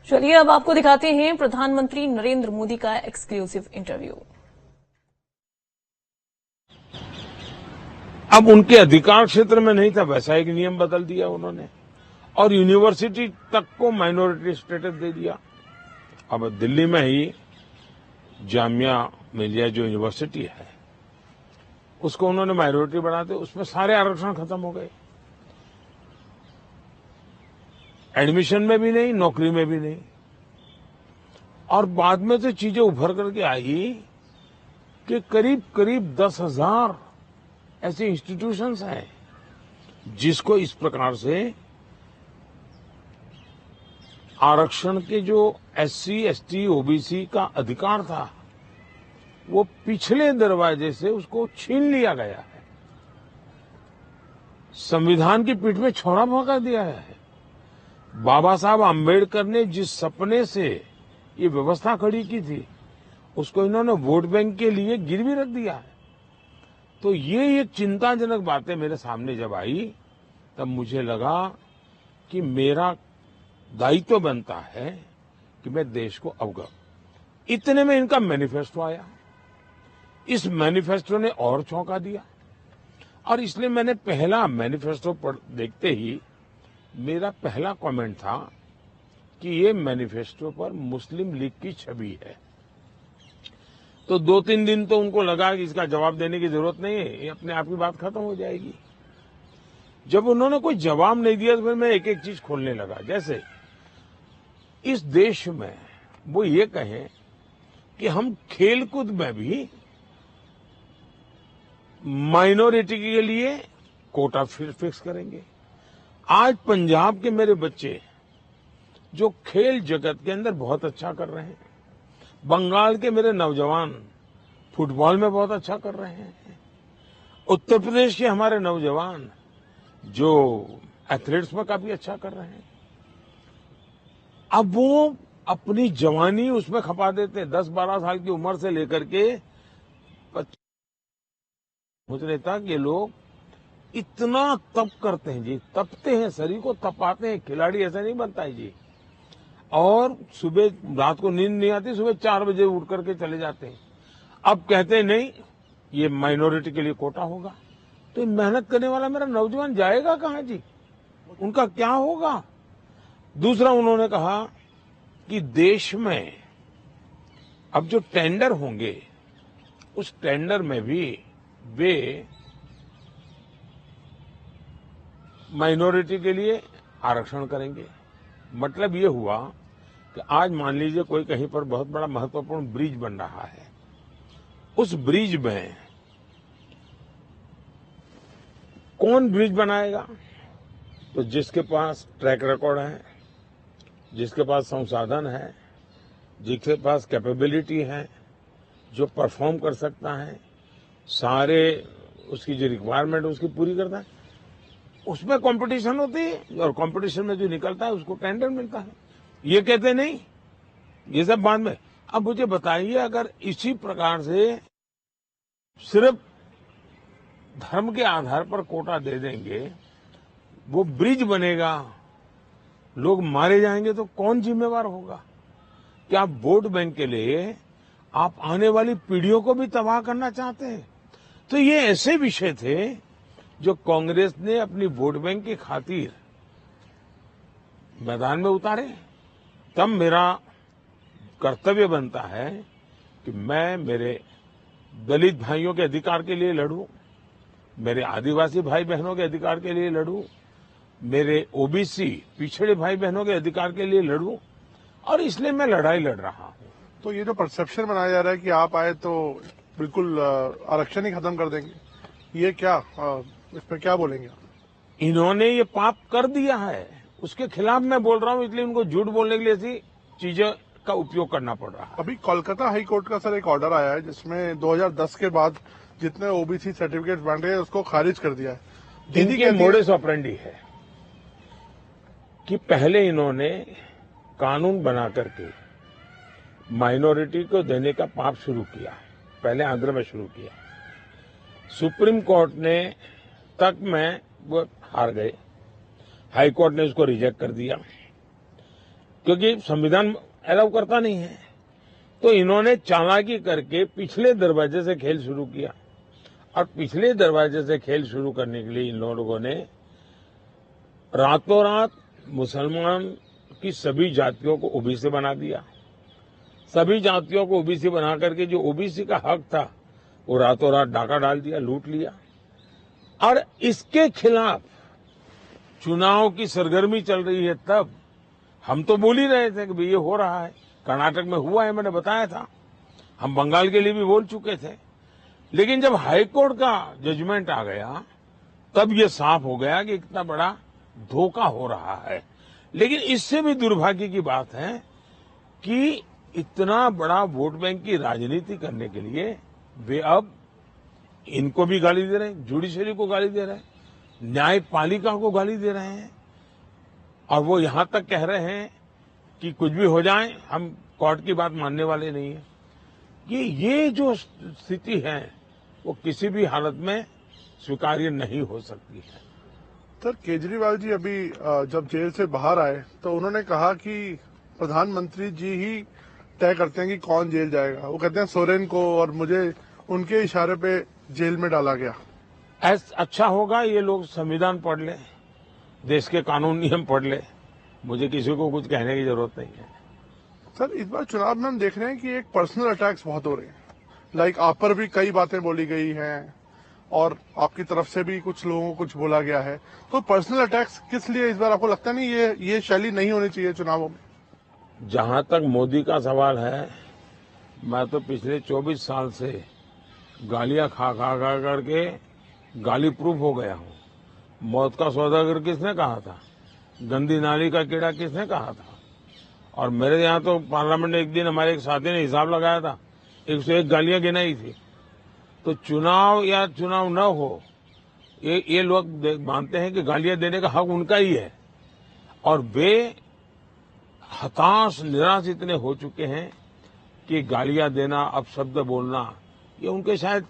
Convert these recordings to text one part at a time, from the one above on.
चलिए अब आपको दिखाते हैं प्रधानमंत्री नरेंद्र मोदी का एक्सक्लूसिव इंटरव्यू। अब उनके अधिकार क्षेत्र में नहीं था, वैसा एक नियम बदल दिया उन्होंने और यूनिवर्सिटी तक को माइनॉरिटी स्टेटस दे दिया। अब दिल्ली में ही जामिया मिलिया जो यूनिवर्सिटी है उसको उन्होंने माइनॉरिटी बना दिया, उसमें सारे आरक्षण खत्म हो गए। एडमिशन में भी नहीं, नौकरी में भी नहीं। और बाद में तो चीजें उभर करके आई कि करीब करीब 10,000 ऐसे इंस्टीट्यूशंस हैं जिसको इस प्रकार से आरक्षण के जो एससी, एसटी, ओबीसी का अधिकार था वो पिछले दरवाजे से उसको छीन लिया गया है। संविधान की पीठ में छुरा भोंका दिया है। बाबा साहब आम्बेडकर ने जिस सपने से ये व्यवस्था खड़ी की थी उसको इन्होंने वोट बैंक के लिए गिरवी रख दिया है। तो ये एक चिंताजनक बातें मेरे सामने जब आई तब मुझे लगा कि मेरा दायित्व बनता है कि मैं देश को अवगत। इतने में इनका मैनिफेस्टो आया। इस मैनिफेस्टो ने और चौंका दिया और इसलिए मैंने पहला मैनिफेस्टो देखते ही मेरा पहला कमेंट था कि ये मैनिफेस्टो पर मुस्लिम लीग की छवि है। तो 2-3 दिन तो उनको लगा कि इसका जवाब देने की जरूरत नहीं है, ये अपने आप की बात खत्म हो जाएगी। जब उन्होंने कोई जवाब नहीं दिया तो फिर मैं एक एक चीज खोलने लगा। जैसे इस देश में वो ये कहें कि हम खेलकूद में भी माइनॉरिटी के लिए कोटा फिक्स करेंगे। आज पंजाब के मेरे बच्चे जो खेल जगत के अंदर बहुत अच्छा कर रहे हैं, बंगाल के मेरे नौजवान फुटबॉल में बहुत अच्छा कर रहे हैं, उत्तर प्रदेश के हमारे नौजवान जो एथलेट्स में काफी अच्छा कर रहे हैं, अब वो अपनी जवानी उसमें खपा देते हैं। 10-12 साल की उम्र से लेकर के 25 मुझे रहता कि लोग इतना तप करते हैं जी, तपते हैं, शरीर को तपाते हैं। खिलाड़ी ऐसा नहीं बनता है जी। और सुबह रात को नींद नहीं आती, सुबह 4 बजे उठ करके चले जाते हैं। अब कहते हैं नहीं ये माइनॉरिटी के लिए कोटा होगा, तो मेहनत करने वाला मेरा नौजवान जाएगा कहां जी, उनका क्या होगा। दूसरा उन्होंने कहा कि देश में अब जो टेंडर होंगे उस टेंडर में भी वे माइनॉरिटी के लिए आरक्षण करेंगे। मतलब ये हुआ कि आज मान लीजिए कोई कहीं पर बहुत बड़ा महत्वपूर्ण ब्रिज बन रहा है, उस ब्रिज में कौन ब्रिज बनाएगा, तो जिसके पास ट्रैक रिकॉर्ड है, जिसके पास संसाधन है, जिसके पास कैपेबिलिटी है, जो परफॉर्म कर सकता है, सारे उसकी जो रिक्वायरमेंट उसकी पूरी करता है, उसमें कंपटीशन होती है और कंपटीशन में जो निकलता है उसको टेंडर मिलता है। ये कहते नहीं, ये सब बाद में। अब मुझे बताइए, अगर इसी प्रकार से सिर्फ धर्म के आधार पर कोटा दे देंगे, वो ब्रिज बनेगा, लोग मारे जाएंगे, तो कौन जिम्मेवार होगा। क्या वोट बैंक के लिए आप आने वाली पीढ़ियों को भी तबाह करना चाहते हैं। तो ये ऐसे विषय थे जो कांग्रेस ने अपनी वोट बैंक की खातिर मैदान में उतारे। तब मेरा कर्तव्य बनता है कि मैं मेरे दलित भाइयों के अधिकार के लिए लड़ूं, मेरे आदिवासी भाई बहनों के अधिकार के लिए लड़ूं, मेरे ओबीसी पिछड़े भाई बहनों के अधिकार के लिए लड़ूं, और इसलिए मैं लड़ाई लड़ रहा हूं। तो ये जो परसेप्शन बनाया जा रहा है कि आप आए तो बिल्कुल आरक्षण ही खत्म कर देंगे, ये क्या, इस पर क्या बोलेंगे आप? इन्होंने ये पाप कर दिया है, उसके खिलाफ मैं बोल रहा हूं, इसलिए उनको झूठ बोलने के लिए ऐसी चीजों का उपयोग करना पड़ रहा है। अभी कोलकाता हाई कोर्ट का सर एक ऑर्डर आया है जिसमें 2010 के बाद जितने ओबीसी सर्टिफिकेट बन रहे हैं उसको खारिज कर दिया है। इनकी मोडस ऑपरेंडी है कि पहले इन्होंने कानून बना करके माइनॉरिटी को देने का पाप शुरू किया, पहले आंध्र में शुरू किया। सुप्रीम कोर्ट ने तक में वो हार गए, हाई कोर्ट ने उसको रिजेक्ट कर दिया। क्योंकि संविधान अलाउ करता नहीं है। तो इन्होंने चालाकी करके पिछले दरवाजे से खेल शुरू किया, और पिछले दरवाजे से खेल शुरू करने के लिए इन लोगों ने रातों रात मुसलमान की सभी जातियों को ओबीसी बना दिया। सभी जातियों को ओबीसी बना करके जो ओबीसी का हक था वो रातों रात डाका डाल दिया, लूट लिया। और इसके खिलाफ चुनाव की सरगर्मी चल रही है। तब हम तो बोल ही रहे थे कि भाई ये हो रहा है, कर्नाटक में हुआ है, मैंने बताया था। हम बंगाल के लिए भी बोल चुके थे। लेकिन जब हाईकोर्ट का जजमेंट आ गया तब ये साफ हो गया कि इतना बड़ा धोखा हो रहा है। लेकिन इससे भी दुर्भाग्य की बात है कि इतना बड़ा वोट बैंक की राजनीति करने के लिए वे अब इनको भी गाली दे रहे हैं, जुडिशरी को गाली दे रहे हैं, न्यायपालिका को गाली दे रहे हैं, और वो यहां तक कह रहे हैं कि कुछ भी हो जाए हम कोर्ट की बात मानने वाले नहीं है। कि ये जो स्थिति है वो किसी भी हालत में स्वीकार्य नहीं हो सकती है। सर, केजरीवाल जी अभी जब जेल से बाहर आए तो उन्होंने कहा कि प्रधानमंत्री जी ही तय करते हैं कि कौन जेल जाएगा। वो कहते हैं सोरेन को और मुझे उनके इशारे पे जेल में डाला गया। अच्छा होगा ये लोग संविधान पढ़ ले, देश के कानून नियम पढ़ ले, मुझे किसी को कुछ कहने की जरूरत नहीं है। सर, इस बार चुनाव में हम देख रहे हैं कि एक पर्सनल अटैक्स बहुत हो रहे हैं। लाइक आप पर भी कई बातें बोली गई हैं और आपकी तरफ से भी कुछ लोगों को कुछ बोला गया है। तो पर्सनल अटैक्स किस लिए इस बार? आपको लगता नहीं ये शैली नहीं होनी चाहिए चुनावों में? जहां तक मोदी का सवाल है, मैं तो पिछले 24 साल से गालियां खा करके गाली प्रूफ हो गया हूं। मौत का सौदागर किसने कहा था? गंदी नाली का कीड़ा किसने कहा था? और मेरे यहाँ तो पार्लियामेंट में एक दिन हमारे एक साथी ने हिसाब लगाया था, 101 गालियां गिनाई थी। तो चुनाव या चुनाव न हो, ये लोग मानते हैं कि गालियां देने का हक उनका ही है, और वे हताश निराश इतने हो चुके हैं कि गालियां देना, अपशब्द बोलना, ये उनके शायद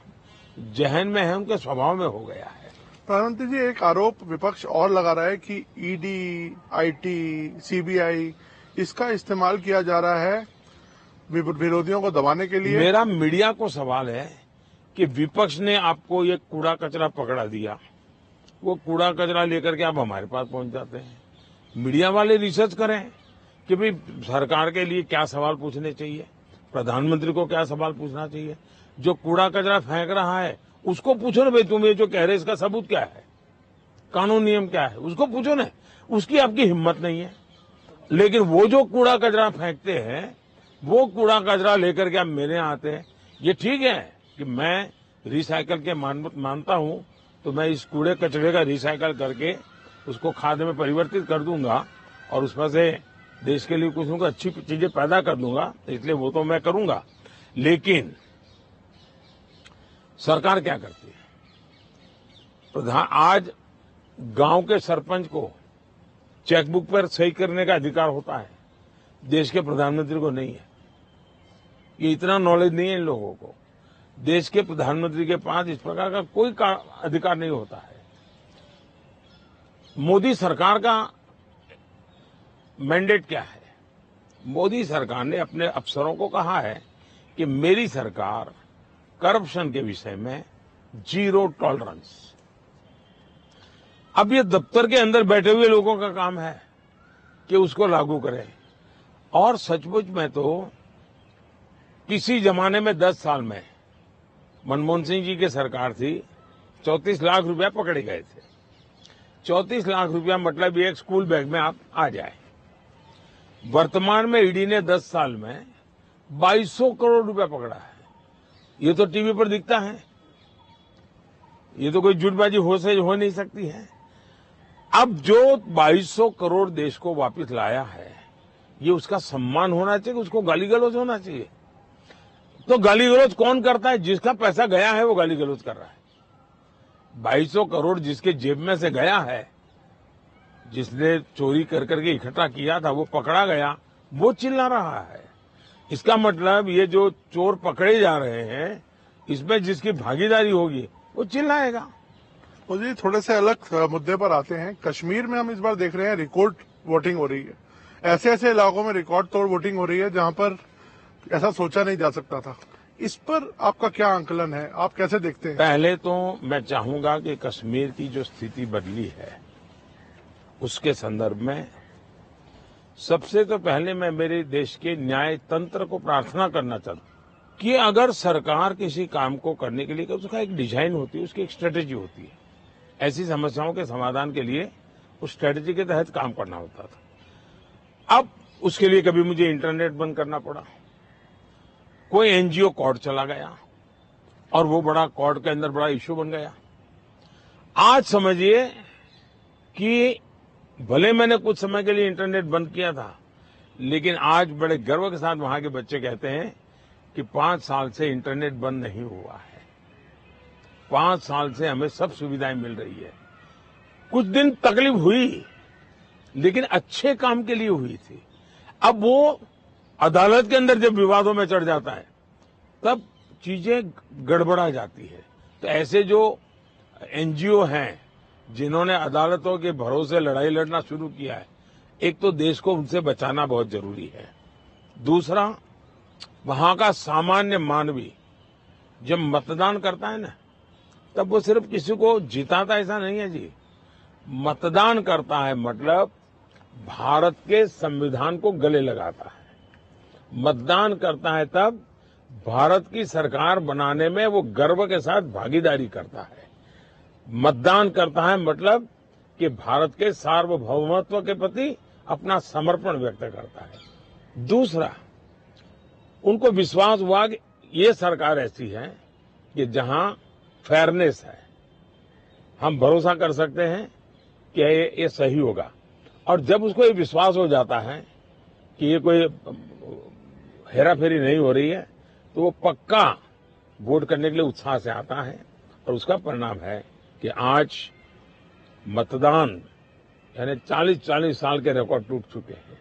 जहन में है, उनके स्वभाव में हो गया है। प्रधानमंत्री जी, एक आरोप विपक्ष और लगा रहा है कि ईडी, आईटी, सीबीआई इसका इस्तेमाल किया जा रहा है विरोधियों को दबाने के लिए। मेरा मीडिया को सवाल है कि विपक्ष ने आपको ये कूड़ा कचरा पकड़ा दिया, वो कूड़ा कचरा लेकर के आप हमारे पास पहुंच जाते हैं। मीडिया वाले रिसर्च करें कि भाई सरकार के लिए क्या सवाल पूछने चाहिए, प्रधानमंत्री को क्या सवाल पूछना चाहिए। जो कूड़ा कचरा फेंक रहा है उसको पूछो ना, भाई तुम ये जो कह रहे इसका सबूत क्या है, कानून नियम क्या है, उसको पूछो ना। उसकी आपकी हिम्मत नहीं है। लेकिन वो जो कूड़ा कचरा फेंकते हैं, वो कूड़ा कचरा लेकर के आप मेरे यहाँ आते हैं। ये ठीक है कि मैं रिसाइकल के मानता हूं, तो मैं इस कूड़े कचरे का रिसाइकल करके उसको खाद में परिवर्तित कर दूंगा और उसमें से देश के लिए कुछ न कुछ अच्छी चीजें पैदा कर दूंगा, इसलिए वो तो मैं करूंगा। लेकिन सरकार क्या करती है? आज गांव के सरपंच को चेकबुक पर सही करने का अधिकार होता है, देश के प्रधानमंत्री को नहीं है। ये इतना नॉलेज नहीं है इन लोगों को। देश के प्रधानमंत्री के पास इस प्रकार का कोई अधिकार नहीं होता है। मोदी सरकार का मैंडेट क्या है? मोदी सरकार ने अपने अफसरों को कहा है कि मेरी सरकार करप्शन के विषय में जीरो टॉलरेंस। अब ये दफ्तर के अंदर बैठे हुए लोगों का काम है कि उसको लागू करें। और सचमुच में तो किसी जमाने में 10 साल में मनमोहन सिंह जी की सरकार थी, 34 लाख रुपया पकड़े गए थे। 34 लाख रुपया मतलब एक स्कूल बैग में आप आ जाए। वर्तमान में ईडी ने 10 साल में 2200 करोड़ रुपया पकड़ा है। ये तो टीवी पर दिखता है, ये तो कोई झूठबाजी हो नहीं सकती है। अब जो 2200 करोड़ देश को वापस लाया है, ये उसका सम्मान होना चाहिए, उसको गाली गलौज होना चाहिए। तो गाली गलौज कौन करता है? जिसका पैसा गया है वो गाली गलौज कर रहा है। 2200 करोड़ जिसके जेब में से गया है, जिसने चोरी कर करके इकट्ठा किया था, वो पकड़ा गया, वो चिल्ला रहा है। इसका मतलब ये जो चोर पकड़े जा रहे हैं, इसमें जिसकी भागीदारी होगी वो चिल्लाएगा। मुझे थोड़े से अलग मुद्दे पर आते हैं। कश्मीर में हम इस बार देख रहे हैं रिकॉर्ड वोटिंग हो रही है। ऐसे ऐसे इलाकों में रिकॉर्ड तोड़ वोटिंग हो रही है जहां पर ऐसा सोचा नहीं जा सकता था। इस पर आपका क्या आंकलन है, आप कैसे देखते हैं? पहले तो मैं चाहूंगा कि कश्मीर की जो स्थिति बदली है उसके संदर्भ में सबसे तो पहले मैं मेरे देश के न्याय तंत्र को प्रार्थना करना चाहता हूं कि अगर सरकार किसी काम को करने के लिए उसका एक डिजाइन होती है, उसकी एक स्ट्रेटेजी होती है। ऐसी समस्याओं के समाधान के लिए उस स्ट्रेटेजी के तहत काम करना होता था। अब उसके लिए कभी मुझे इंटरनेट बंद करना पड़ा, कोई एनजीओ कोर्ट चला गया और वो बड़ा कोर्ट के अंदर बड़ा इश्यू बन गया। आज समझिए कि भले मैंने कुछ समय के लिए इंटरनेट बंद किया था, लेकिन आज बड़े गर्व के साथ वहां के बच्चे कहते हैं कि 5 साल से इंटरनेट बंद नहीं हुआ है, 5 साल से हमें सब सुविधाएं मिल रही है। कुछ दिन तकलीफ हुई, लेकिन अच्छे काम के लिए हुई थी। अब वो अदालत के अंदर जब विवादों में चढ़ जाता है तब चीजें गड़बड़ा जाती है। तो ऐसे जो एनजीओ हैं जिन्होंने अदालतों के भरोसे लड़ाई लड़ना शुरू किया है, एक तो देश को उनसे बचाना बहुत जरूरी है। दूसरा, वहां का सामान्य मानवी जब मतदान करता है ना, तब वो सिर्फ किसी को जिताता ऐसा नहीं है जी। मतदान करता है मतलब भारत के संविधान को गले लगाता है। मतदान करता है तब भारत की सरकार बनाने में वो गर्व के साथ भागीदारी करता है। मतदान करता है मतलब कि भारत के सार्वभौमत्व के प्रति अपना समर्पण व्यक्त करता है। दूसरा, उनको विश्वास हुआ कि ये सरकार ऐसी है कि जहां फेयरनेस है, हम भरोसा कर सकते हैं कि ये सही होगा। और जब उसको ये विश्वास हो जाता है कि ये कोई हेराफेरी नहीं हो रही है, तो वो पक्का वोट करने के लिए उत्साह से आता है। और उसका परिणाम है कि आज मतदान यानी 40-40 साल के रिकॉर्ड टूट चुके हैं।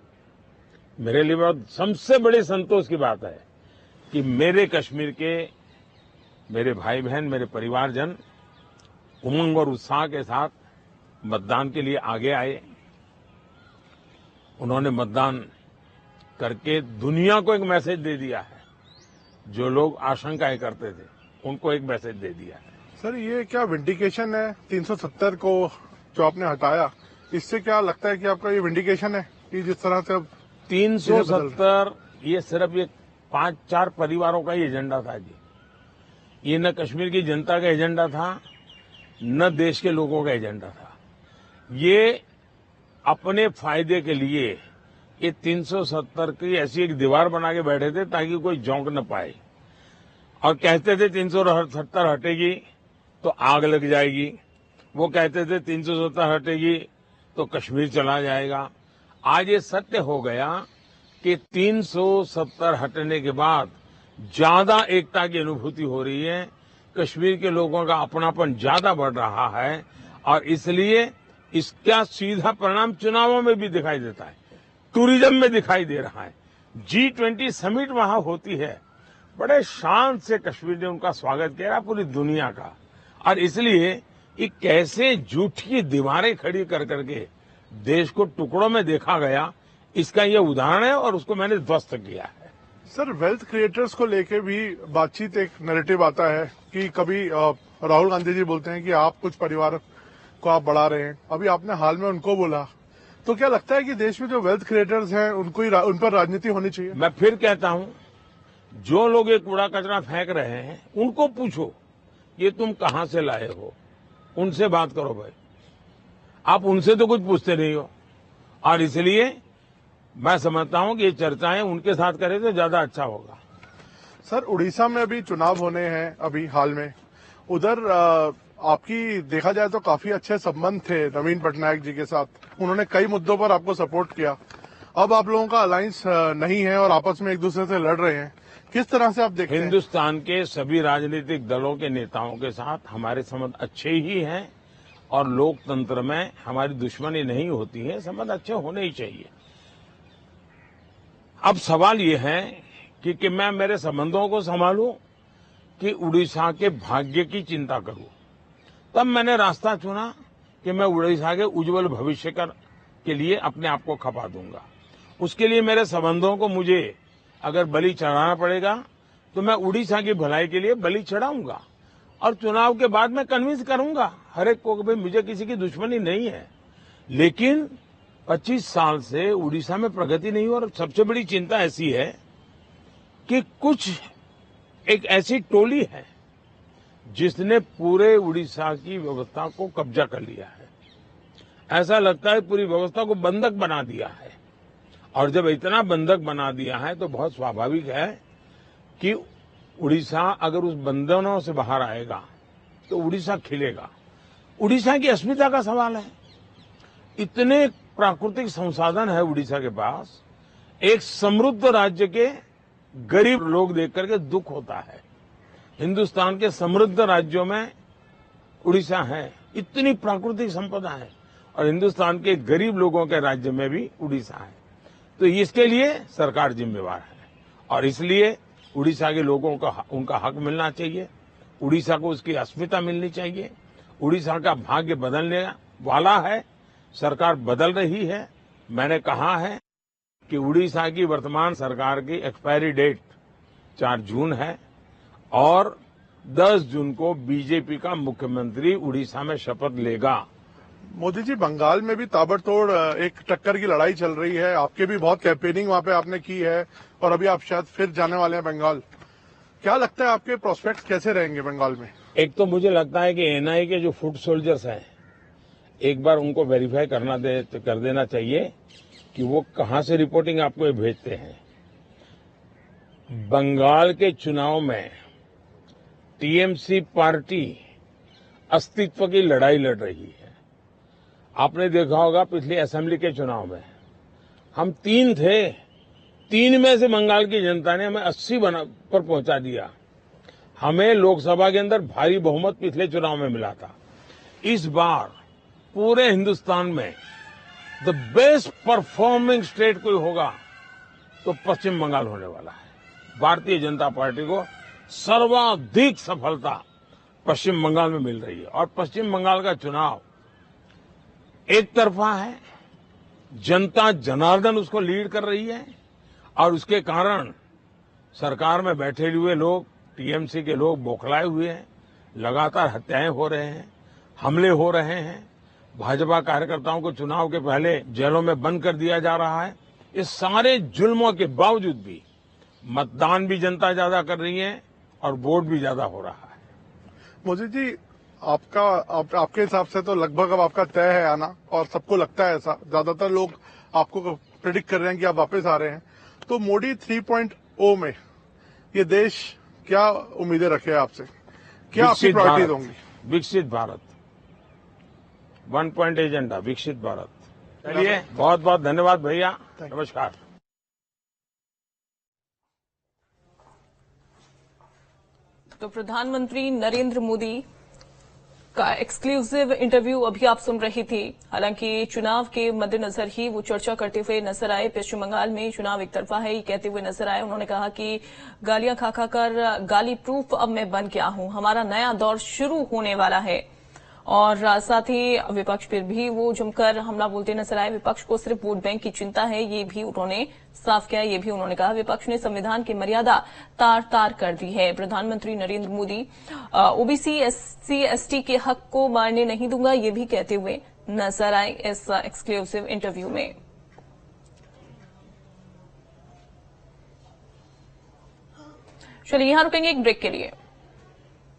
मेरे लिए बहुत सबसे बड़ी संतोष की बात है कि मेरे कश्मीर के मेरे भाई बहन, मेरे परिवारजन उमंग और उत्साह के साथ मतदान के लिए आगे आए। उन्होंने मतदान करके दुनिया को एक मैसेज दे दिया है। जो लोग आशंकाएं करते थे उनको एक मैसेज दे दिया है। सर, ये क्या विंडिकेशन है 370 को जो आपने हटाया, इससे क्या लगता है कि आपका ये विंडिकेशन है कि जिस तरह से अब 370 ये सिर्फ ये 5-4 परिवारों का ही एजेंडा था जी। ये न कश्मीर की जनता का एजेंडा था, न देश के लोगों का एजेंडा था। ये अपने फायदे के लिए ये 370 की ऐसी एक दीवार बना के बैठे थे ताकि कोई झोंक न पाए। और कहते थे 370 हटेगी तो आग लग जाएगी, वो कहते थे 370 हटेगी तो कश्मीर चला जाएगा। आज ये सत्य हो गया कि 370 हटने के बाद ज्यादा एकता की अनुभूति हो रही है, कश्मीर के लोगों का अपनापन ज्यादा बढ़ रहा है। और इसलिए इसका सीधा परिणाम चुनावों में भी दिखाई देता है, टूरिज्म में दिखाई दे रहा है। G20 समिट वहां होती है, बड़े शान से कश्मीर ने उनका स्वागत किया पूरी दुनिया का। और इसलिए ये कैसे झूठी दीवारें खड़ी कर करके देश को टुकड़ों में देखा गया, इसका ये उदाहरण है और उसको मैंने ध्वस्त किया है। सर, वेल्थ क्रिएटर्स को लेके भी बातचीत, एक नैरेटिव आता है कि कभी राहुल गांधी जी बोलते हैं कि आप कुछ परिवार को आप बढ़ा रहे हैं, अभी आपने हाल में उनको बोला। तो क्या लगता है कि देश में जो वेल्थ क्रिएटर्स हैं उनको ही उन पर राजनीति होनी चाहिए? मैं फिर कहता हूं, जो लोग ये कूड़ा कचरा फेंक रहे हैं उनको पूछो ये तुम कहां से लाए हो, उनसे बात करो भाई। आप उनसे तो कुछ पूछते नहीं हो। और इसलिए मैं समझता हूं कि ये चर्चाएं उनके साथ करें तो ज्यादा अच्छा होगा। सर, उड़ीसा में अभी चुनाव होने हैं अभी हाल में, उधर आपकी देखा जाए तो काफी अच्छे संबंध थे नवीन पटनायक जी के साथ, उन्होंने कई मुद्दों पर आपको सपोर्ट किया। अब आप लोगों का अलायंस नहीं है और आपस में एक दूसरे से लड़ रहे हैं, किस तरह से आप देखते हैं? हिंदुस्तान के सभी राजनीतिक दलों के नेताओं के साथ हमारे संबंध अच्छे ही हैं और लोकतंत्र में हमारी दुश्मनी नहीं होती है, संबंध अच्छे होने ही चाहिए। अब सवाल ये है कि मैं मेरे संबंधों को संभालूं कि उड़ीसा के भाग्य की चिंता करूं। तब मैंने रास्ता चुना कि मैं उड़ीसा के उज्जवल भविष्य के लिए अपने आप को खपा दूंगा। उसके लिए मेरे संबंधों को मुझे अगर बलि चढ़ाना पड़ेगा तो मैं उड़ीसा की भलाई के लिए बलि चढ़ाऊंगा और चुनाव के बाद मैं कन्विंस करूंगा हर एक को कि भाई मुझे किसी की दुश्मनी नहीं है। लेकिन 25 साल से उड़ीसा में प्रगति नहीं हो और सबसे बड़ी चिंता ऐसी है कि कुछ एक ऐसी टोली है जिसने पूरे उड़ीसा की व्यवस्था को कब्जा कर लिया है। ऐसा लगता है पूरी व्यवस्था को बंधक बना दिया है और जब इतना बंधक बना दिया है तो बहुत स्वाभाविक है कि उड़ीसा अगर उस बंधनों से बाहर आएगा तो उड़ीसा खिलेगा। उड़ीसा की अस्मिता का सवाल है। इतने प्राकृतिक संसाधन है उड़ीसा के पास, एक समृद्ध राज्य के गरीब लोग देख करके दुख होता है। हिंदुस्तान के समृद्ध राज्यों में उड़ीसा है, इतनी प्राकृतिक संपदा है और हिंदुस्तान के गरीब लोगों के राज्य में भी उड़ीसा है। तो इसके लिए सरकार जिम्मेवार है और इसलिए उड़ीसा के लोगों का उनका हक मिलना चाहिए। उड़ीसा को उसकी अस्मिता मिलनी चाहिए। उड़ीसा का भाग्य बदलने वाला है, सरकार बदल रही है। मैंने कहा है कि उड़ीसा की वर्तमान सरकार की एक्सपायरी डेट 4 जून है और 10 जून को बीजेपी का मुख्यमंत्री उड़ीसा में शपथ लेगा। मोदी जी, बंगाल में भी ताबड़तोड़ एक टक्कर की लड़ाई चल रही है। आपके भी बहुत कैंपेनिंग वहां पे आपने की है और अभी आप शायद फिर जाने वाले हैं बंगाल। क्या लगता है आपके प्रोस्पेक्ट कैसे रहेंगे बंगाल में? एक तो मुझे लगता है कि एनआईए के जो फुट सोल्जर्स हैं, एक बार उनको वेरीफाई कर देना चाहिए कि वो कहां से रिपोर्टिंग आपको ये भेजते हैं। बंगाल के चुनाव में टीएमसी पार्टी अस्तित्व की लड़ाई लड़ रही है। आपने देखा होगा पिछली असेंबली के चुनाव में हम 3 थे, 3 में से बंगाल की जनता ने हमें 80 पर पहुंचा दिया। हमें लोकसभा के अंदर भारी बहुमत पिछले चुनाव में मिला था। इस बार पूरे हिंदुस्तान में द बेस्ट परफॉर्मिंग स्टेट कोई होगा तो पश्चिम बंगाल होने वाला है। भारतीय जनता पार्टी को सर्वाधिक सफलता पश्चिम बंगाल में मिल रही है और पश्चिम बंगाल का चुनाव एक तरफा है। जनता जनार्दन उसको लीड कर रही है और उसके कारण सरकार में बैठे हुए लोग, टीएमसी के लोग बौखलाए हुए हैं। लगातार हत्याएं हो रहे हैं, हमले हो रहे हैं। भाजपा कार्यकर्ताओं को चुनाव के पहले जेलों में बंद कर दिया जा रहा है। इस सारे जुल्मों के बावजूद भी मतदान भी जनता ज्यादा कर रही है और वोट भी ज्यादा हो रहा है। मोदी जी, आपके हिसाब से तो लगभग अब आपका तय है आना और सबको लगता है ऐसा। ज्यादातर लोग आपको प्रेडिक्ट कर रहे हैं कि आप वापस आ रहे हैं। तो मोदी 3.0 में ये देश क्या उम्मीदें रखे आपसे? क्या आपकी प्रायोरिटीज होंगी? विकसित भारत, 1 पॉइंट एजेंडा, विकसित भारत। चलिए, बहुत बहुत धन्यवाद भैया, नमस्कार। तो प्रधानमंत्री नरेंद्र मोदी का एक्सक्लूसिव इंटरव्यू अभी आप सुन रही थी। हालांकि चुनाव के मद्देनजर ही वो चर्चा करते हुए नजर आए। पश्चिम बंगाल में चुनाव एक तरफा है ये कहते हुए नजर आए। उन्होंने कहा कि गालियां खा खाकर गाली प्रूफ अब मैं बन गया हूं, हमारा नया दौर शुरू होने वाला है। और साथ ही विपक्ष पर भी वो जमकर हमला बोलते नजर आए। विपक्ष को सिर्फ वोट बैंक की चिंता है, ये भी उन्होंने साफ किया। ये भी उन्होंने कहा विपक्ष ने संविधान की मर्यादा तार तार कर दी है। प्रधानमंत्री Narendra Modi OBC SC ST के हक को मारने नहीं दूंगा, ये भी कहते हुए नजर आए इस एक्सक्लूसिव इंटरव्यू में। चलिए यहां रुकेंगे एक ब्रेक के लिए।